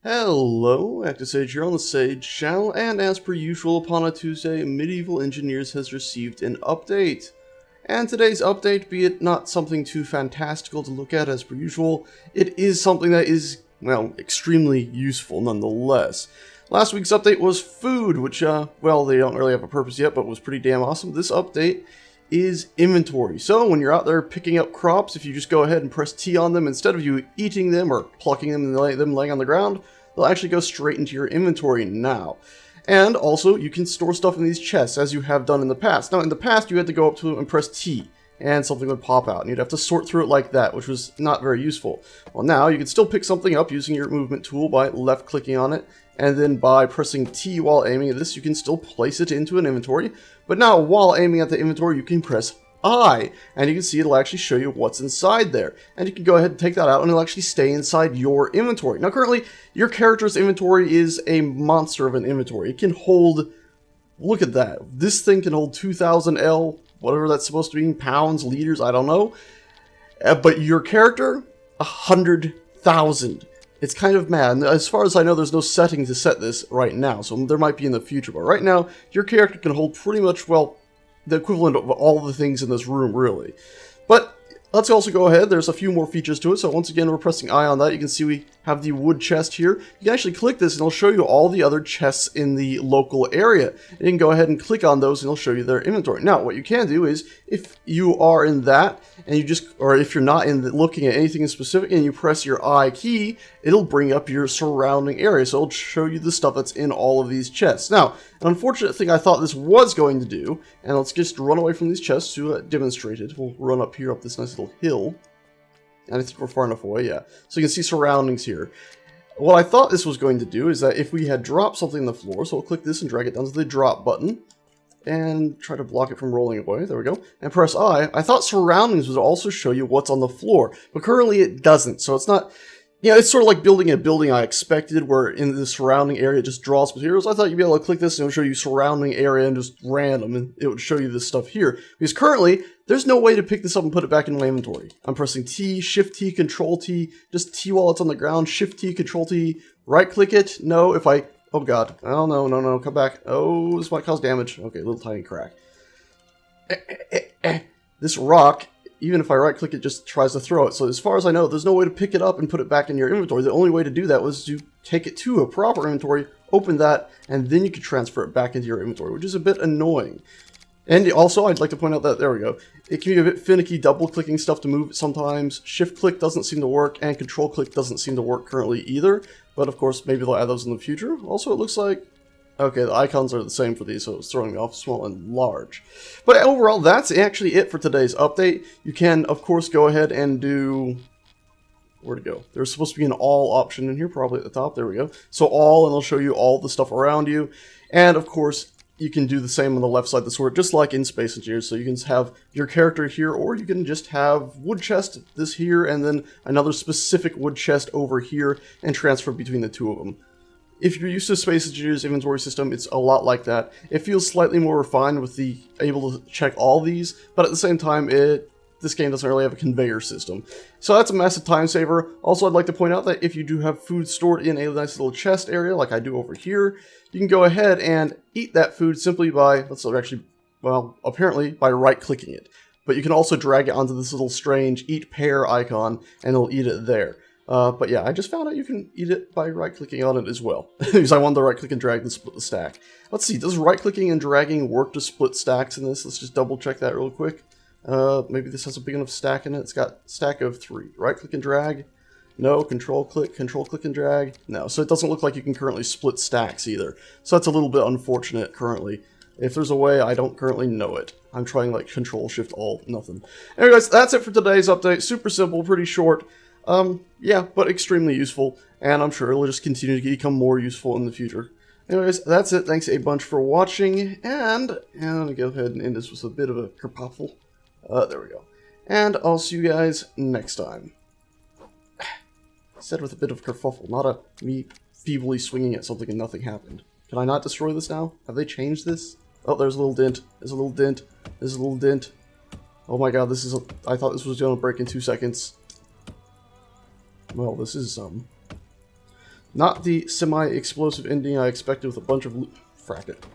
Hello, ActiveSage here on the Sage channel, and as per usual upon a Tuesday, Medieval Engineers has received an update. And today's update, be it not something too fantastical to look at as per usual, it is something that is, well, extremely useful nonetheless. Last week's update was food, which, well, they don't really have a purpose yet, but was pretty damn awesome. This update is inventory. So when you're out there picking up crops, if you just go ahead and press T on them, instead of you eating them or plucking them and them laying on the ground, they'll actually go straight into your inventory now. And also, you can store stuff in these chests, as you have done in the past. Now, in the past, you had to go up to them and press T, and something would pop out, and you'd have to sort through it like that, which was not very useful. Well, now, you can still pick something up using your movement tool by left-clicking on it, and then by pressing T while aiming at this, you can still place it into an inventory. But now, while aiming at the inventory, you can press I, and you can see it'll actually show you what's inside there. And you can go ahead and take that out, and it'll actually stay inside your inventory. Now, currently, your character's inventory is a monster of an inventory. It can hold, look at that. This thing can hold 2,000 L, whatever that's supposed to be, pounds, liters, I don't know. But your character, 100,000. It's kind of mad. And as far as I know, there's no setting to set this right now, so there might be in the future. But right now, your character can hold pretty much, well, the equivalent of all the things in this room, really. But let's also go ahead. There's a few more features to it. So once again, we're pressing I on that. You can see we have the wood chest here. You can actually click this and it'll show you all the other chests in the local area. You can go ahead and click on those and it'll show you their inventory. Now, what you can do is, if you are in that, and you just, or if you're not in looking at anything in specific and you press your I key, it'll bring up your surrounding area. So it'll show you the stuff that's in all of these chests. Now, an unfortunate thing I thought this was going to do, and let's just run away from these chests to demonstrate it. We'll run up here up this nice little hill. And I think we're far enough away, yeah. So you can see surroundings here. What I thought this was going to do is that if we had dropped something on the floor, so we'll click this and drag it down to the drop button, and try to block it from rolling away, there we go, and press I thought surroundings would also show you what's on the floor, but currently it doesn't, so it's not, you know, it's sort of like building a building I expected, where in the surrounding area it just draws materials. I thought you'd be able to click this and it would show you surrounding area and just random, and it would show you this stuff here, because currently, there's no way to pick this up and put it back in my inventory. I'm pressing T, Shift T, Control T, just T while it's on the ground, Shift T, Control T, right click it, no, if I, oh god, oh no, come back, oh, this might cause damage, okay, little tiny crack. This rock, even if I right click it, just tries to throw it, so as far as I know, there's no way to pick it up and put it back in your inventory. The only way to do that was to take it to a proper inventory, open that, and then you can transfer it back into your inventory, which is a bit annoying. And also, I'd like to point out that, there we go, it can be a bit finicky double-clicking stuff to move it sometimes. Shift-click doesn't seem to work, and Control-click doesn't seem to work currently either. But of course, maybe they'll add those in the future. Also, it looks like, okay, the icons are the same for these, so it's throwing me off small and large. But overall, that's actually it for today's update. You can, of course, go ahead and do, where'd it go? There's supposed to be an all option in here, probably at the top, there we go. So all, and it'll show you all the stuff around you. And of course, you can do the same on the left side of the sword, just like in Space Engineers. So you can have your character here, or you can just have wood chest, this here, and then another specific wood chest over here, and transfer between the two of them. If you're used to Space Engineers inventory system, it's a lot like that. It feels slightly more refined with the able to check all these, but at the same time, this game doesn't really have a conveyor system. So that's a massive time saver. Also, I'd like to point out that if you do have food stored in a nice little chest area, like I do over here, you can go ahead and eat that food simply by, apparently by right-clicking it. But you can also drag it onto this little strange eat pear icon, and it'll eat it there. But yeah, I just found out you can eat it by right-clicking on it as well. Because I wanted to right-click and drag and split the stack. Let's see, does right-clicking and dragging work to split stacks in this? Let's just double-check that real quick. Maybe this has a big enough stack in it. It's got stack of 3. Right-click and drag. No. Control-click and drag. No. So it doesn't look like you can currently split stacks either. So that's a little bit unfortunate currently. If there's a way, I don't currently know it. I'm trying like Control-Shift-Alt, nothing. Anyways, that's it for today's update. Super simple, pretty short. Yeah, but extremely useful. And I'm sure it'll just continue to become more useful in the future. Anyways, that's it. Thanks a bunch for watching. And I'm going to go ahead and end this with a bit of a kerfuffle. There we go. And I'll see you guys next time. Said with a bit of kerfuffle, not a me feebly swinging at something and nothing happened. Can I not destroy this now? Have they changed this? Oh, there's a little dent. There's a little dent. There's a little dent. Oh my god, this is I thought this was gonna break in 2 seconds. Well, this is Not the semi-explosive ending I expected with a bunch of loot. Frack it.